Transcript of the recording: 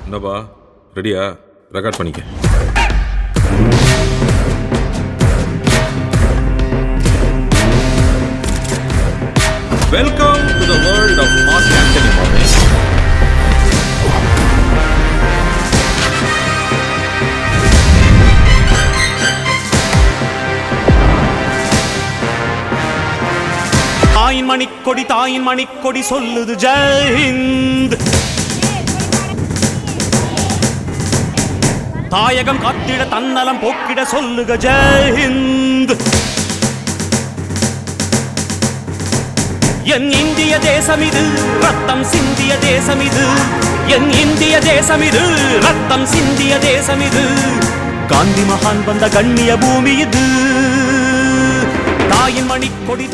என்னப்பா ரெடியா? ரெக்கார்ட் பண்ணிக்க. Welcome to the world of Mark Anthony Movies. தாயின் மணிக்கொடி சொல்லுது ஜெய் ஹிந்த். தாயகம் காத்திட தன்னலம் போக்கிட சொல்லுக ஜெய் ஹிந்த். என் இந்திய தேசம் இது, ரத்தம் சிந்திய தேசம் இது. என் இந்திய தேசம் இது, ரத்தம் சிந்திய தேசம் இது. காந்தி மகான் வந்த கண்ணிய பூமி இது. தாயின் மணிக்கொடி